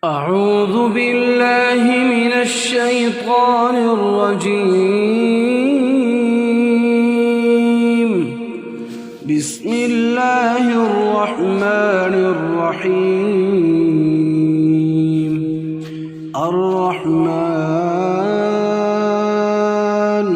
أعوذ بالله من الشيطان الرجيم. بسم الله الرحمن الرحيم. الرحمن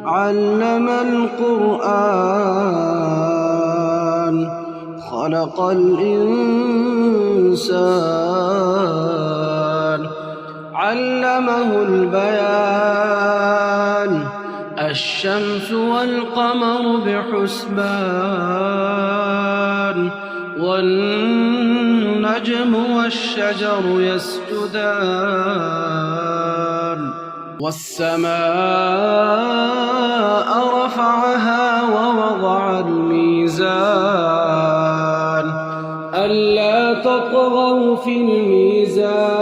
علم القرآن خلق الإنسان علمه البيان الشمس والقمر بحسبان والنجم والشجر يسجدان والسماء رفعها ووضع الميزان ألا تطغوا في الميزان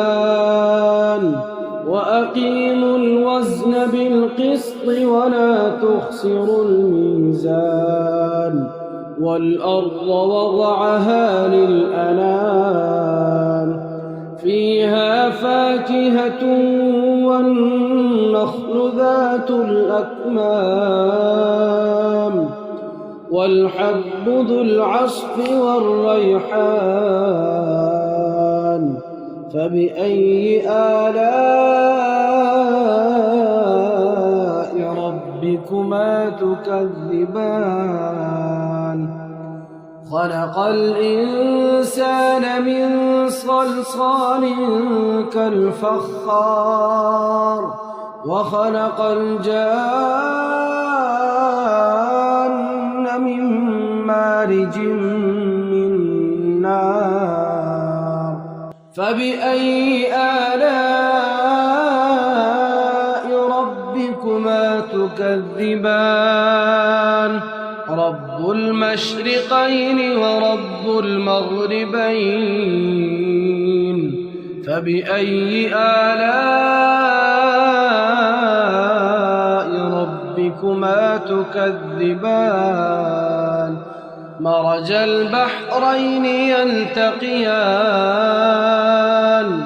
وأقيموا الوزن بالقسط ولا تخسروا الميزان والأرض وضعها للأنام فيها فاكهة والنخل ذات الأكمام والحب ذو العصف والريحان فبأي آلاء ربكما تكذبان خلق الإنسان من صلصال كالفخار وخلق الجان من مارج من نار فبأي آلاء ربكما تكذبان رب المشرقين ورب المغربين فبأي آلاء ربكما تكذبان مرج البحرين يلتقيان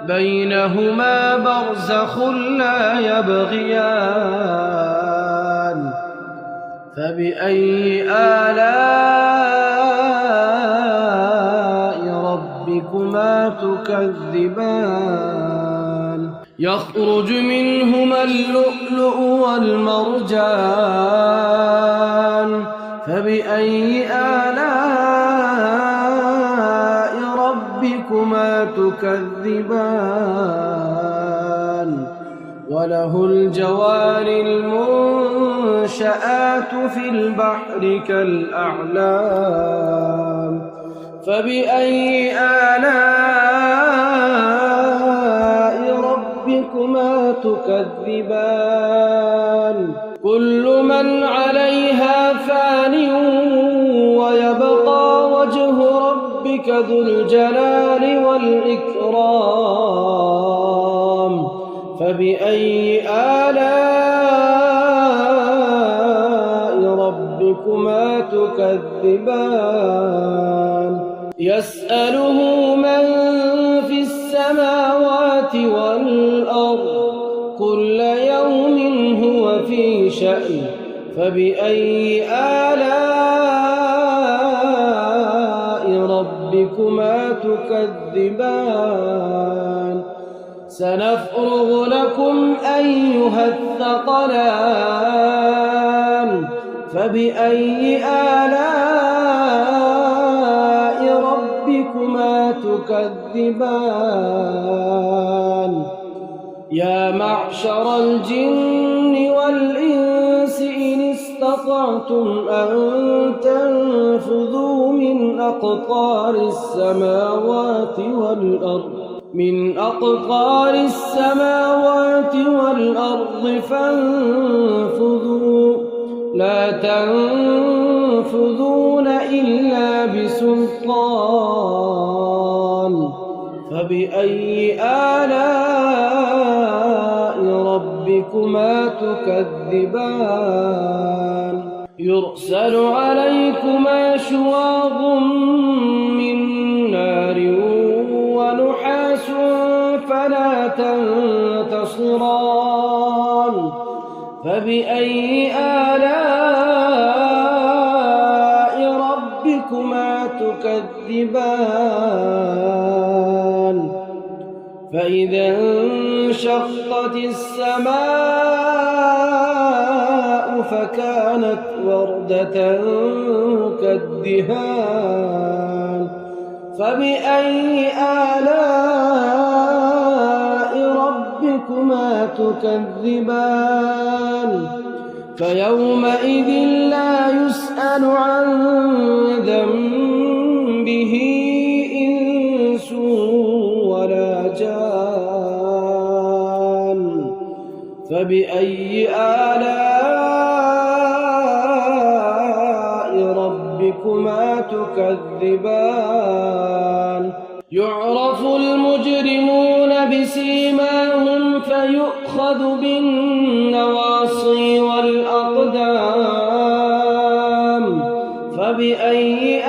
بينهما برزخ لا يبغيان فبأي آلاء ربكما تكذبان يخرج منهما اللؤلؤ والمرجان فبأي آلاء ربكما تكذبان وله الجوار المنشآت في البحر كالأعلام فبأي آلاء ربكما تكذبان كل من عليها فان ويبقى وجه ربك ذو الجلال والإكرام فبأي آلاء ربكما تكذبان يسأله من في السماوات والأرض كل يوم هو في شأن فبأي آلاء ربكما تكذبان سنفرغ لكم أيها الثقلان فبأي آلاء ربكما تكذبان يا معشر الجن والإنس إن استطعتم أن تنفذوا من أقطار السماوات والأرض فانفذوا لا تنفذون إلا بسلطان فبأي آلاء ربكما تكذبان يرسل عليكما شواظ من نار ونحاس تنتصران فبأي آلاء ربكما تكذبان فإذا انشقت السماء فكانت وردة كالدهان فبأي آلاء ربكما تكذبان فيومئذ لا يسأل عن ذنبه إنس ولا جان فبأي آلاء ربكما تكذبان يعرف المجرمون بسيماهم فيؤخذ بالنواصي والأقدام فبأي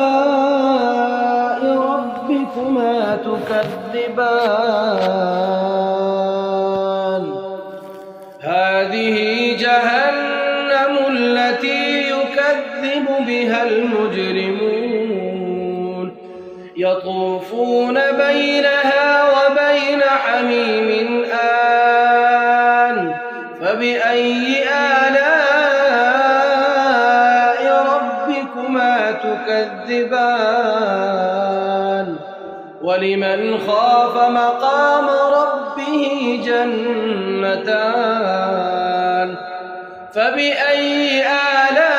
آلاء ربكما تكذبان هذه جهنم التي يكذب بها المجرمون يطوفون بينها وبين حميم آن فبأي آلاء ربكما تكذبان ولمن خاف مقام ربه جنتان فبأي آلاء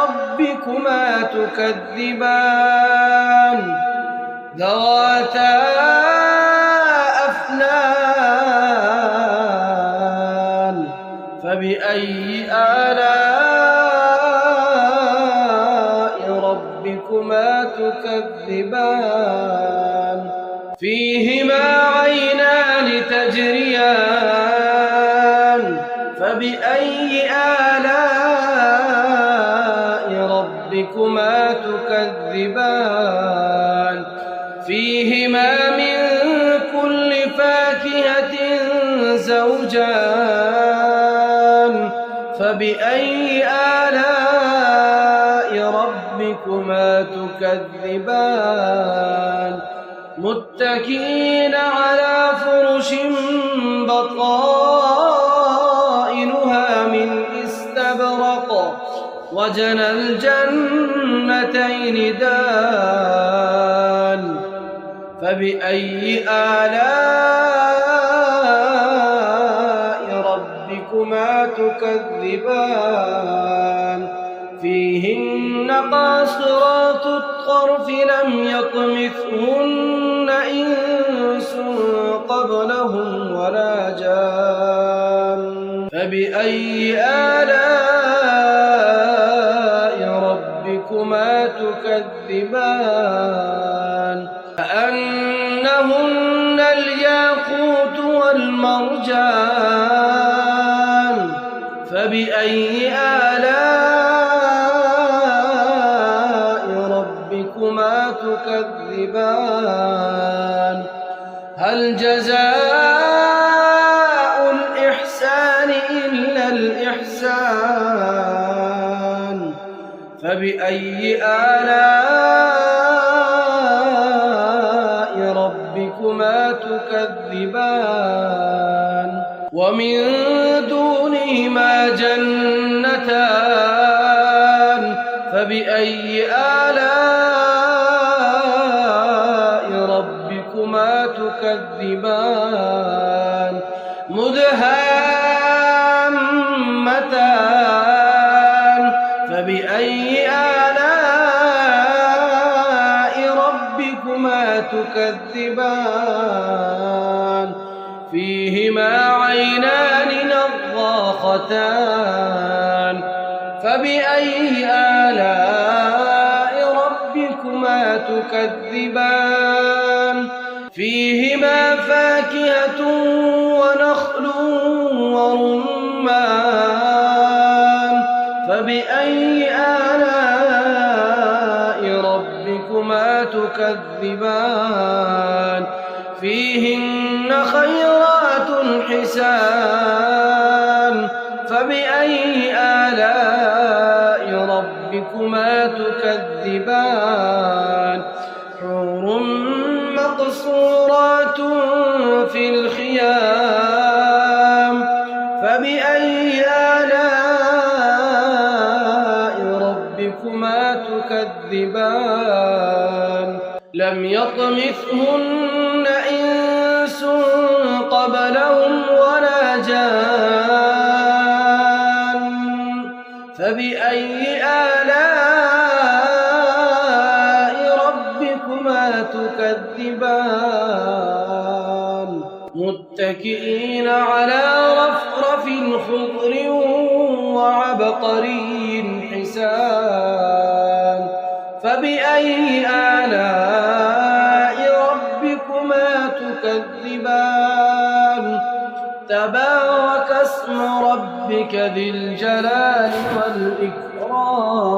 ربكما تكذبان ذواتا أفنان فبأي آلاء ربكما تكذبان فيهما عينان تجريان فبأي آلاء ربكما تكذبان فيهما من كل فاكهة زوجان فبأي آلاء ربكما تكذبان متكئين على فرش بطائنها من استبرق وجنى الجنتين دان فبأي آلاء ربكما تكذبان فيهن قاصرات الطرف لم يطمثهن إنس قبلهم ولا جان فبأي آلاء ربكما تكذبان كأنهن الياقوت والمرجان فبأي آلاء ربكما تكذبان هل جزاء الإحسان إلا الإحسان فبأي آلاء ربكما تكذبان ومن دونهما جنتان فبأي آلاء ربكما تكذبان مدهامتان فبأي آلاء ربكما تكذبان فيهما عينان نضاختان فبأي آلاء ربكما تكذبان فيهما فاكهة ونخل ورمان فبأي آلاء ربكما ربكما تكذبان فيهن خيرات حسان فبأي آلاء ربكما تكذبان حور مقصورات في الخيام فبأي آلاء ربكما تكذبان لم يطمثهن إنس قبلهم ولا جان فبأي آلاء ربكما تكذبان متكئين على رفرف خضر وعبقري حسان فبأي آلاء ربكما تكذبان تبارك اسم ربك ذي الجلال والإكرام